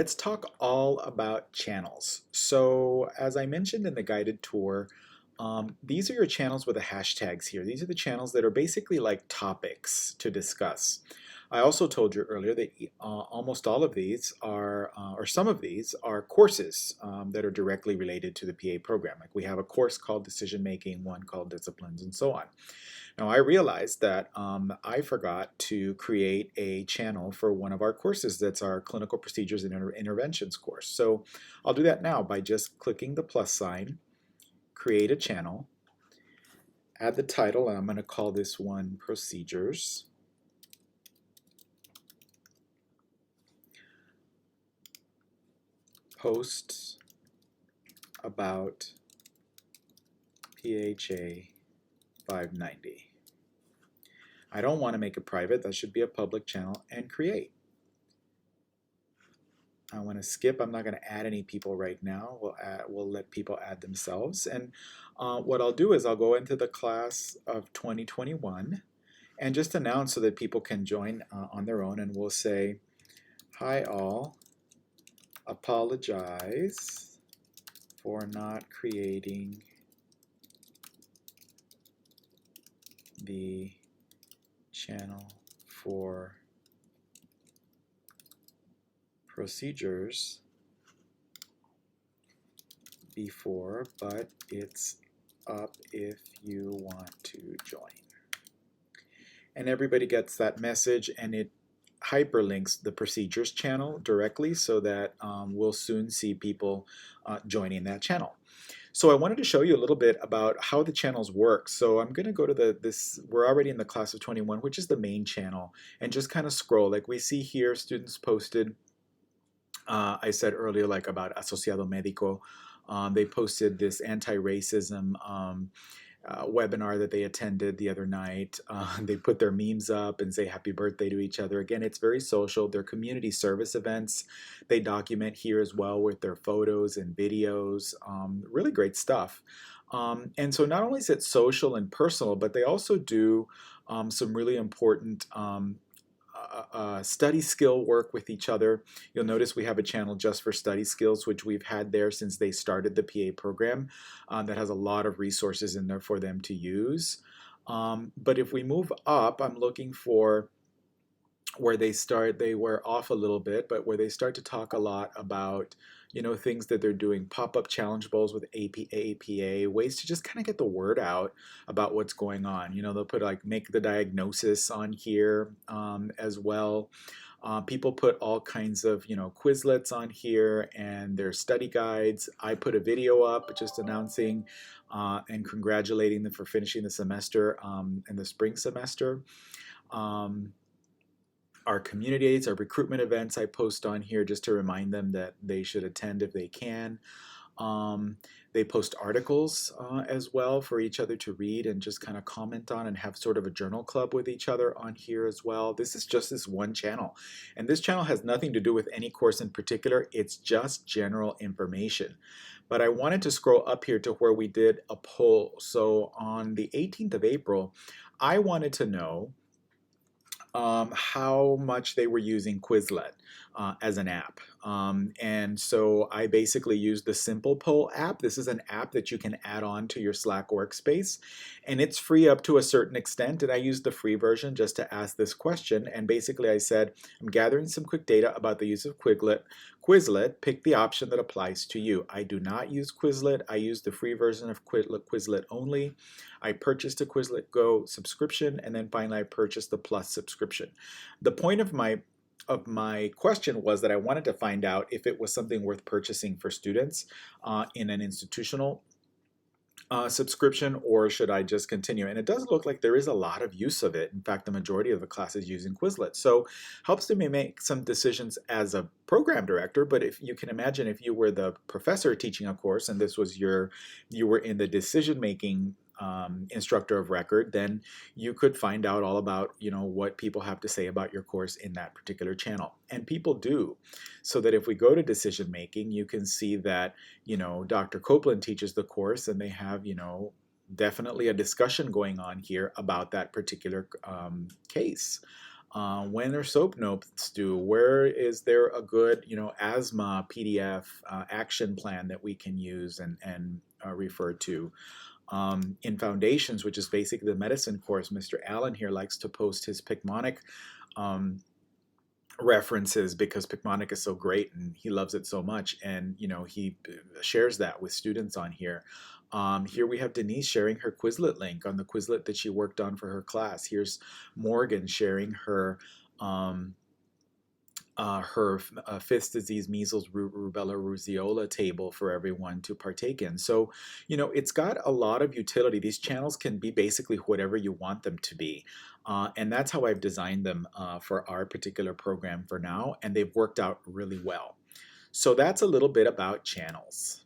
Let's talk all about channels. So, as I mentioned in the guided tour, these are your channels with the hashtags here. These are the channels that are basically like topics to discuss. I also told you earlier that almost all of these are, or some of these are courses that are directly related to the PA program. Like we have a course called Decision Making, one called Disciplines, and so on. Now, I realized that I forgot to create a channel for one of our courses that's our Clinical Procedures and Interventions course. So I'll do that now by just clicking the plus sign, create a channel, add the title, and I'm going to call this one Procedures. Posts about PHA 590. I don't want to make it private, that should be a public channel, and create. I want to skip. I'm not going to add any people right now. We'll let people add themselves. And what I'll do is I'll go into the class of 2021 and just announce so that people can join on their own. And we'll say, hi all, apologize for not creating the channel for procedures before, but it's up if you want to join. And everybody gets that message, and it hyperlinks the procedures channel directly so that we'll soon see people joining that channel. So I wanted to show you a little bit about how the channels work. So I'm going to go to we're already in the class of 21, which is the main channel, and just kind of scroll. Like we see here, students posted, I said earlier, like about Asociado Médico. They posted this anti-racism webinar that they attended the other night. They put their memes up and say happy birthday to each other. Again, it's very social. They're community service events. They document here as well with their photos and videos. Really great stuff. And so not only is it social and personal, but they also do some really important study skill work with each other. You'll notice we have a channel just for study skills, which we've had there since they started the PA program, that has a lot of resources in there for them to use. But if we move up, I'm looking for where they were off a little bit, but where they start to talk a lot about, things that they're doing, pop-up challenge bowls with APA, ways to just kind of get the word out about what's going on. They'll put like make the diagnosis on here as well. People put all kinds of, Quizlets on here and their study guides. I put a video up just announcing and congratulating them for finishing the semester in the spring semester. Our community aids, our recruitment events, I post on here just to remind them that they should attend if they can. They post articles as well for each other to read and just kind of comment on, and have sort of a journal club with each other on here as well. This is just this one channel. And this channel has nothing to do with any course in particular. It's just general information. But I wanted to scroll up here to where we did a poll. So on the 18th of April, I wanted to know how much they were using Quizlet as an app. And so I basically used the Simple Poll app. This is an app that you can add on to your Slack workspace, and it's free up to a certain extent. And I used the free version just to ask this question. And basically I said, I'm gathering some quick data about the use of Quizlet, pick the option that applies to you. I do not use Quizlet. I use the free version of Quizlet only. I purchased a Quizlet Go subscription, and then finally I purchased the Plus subscription. The point of my question was that I wanted to find out if it was something worth purchasing for students in an institutional subscription, or should I just continue? And it does look like there is a lot of use of it. In fact, the majority of the class is using Quizlet. So helps me make some decisions as a program director. But if you can imagine, if you were the professor teaching a course and this was you were in the decision-making instructor of record, then you could find out all about, what people have to say about your course in that particular channel. And people do. So that if we go to decision making, you can see that, Dr. Copeland teaches the course, and they have, definitely a discussion going on here about that particular case. When are soap notes due? Where is there a good, asthma PDF action plan that we can use and refer to? In Foundations, which is basically the medicine course, Mr. Allen here likes to post his Picmonic um, references because Picmonic is so great and he loves it so much, and he shares that with students on here. Here we have Denise sharing her Quizlet link on the Quizlet that she worked on for her class. Here's Morgan sharing her fifth disease, measles, rubella, ruseola table for everyone to partake in. So, it's got a lot of utility. These channels can be basically whatever you want them to be. And that's how I've designed them for our particular program for now, and they've worked out really well. So that's a little bit about channels.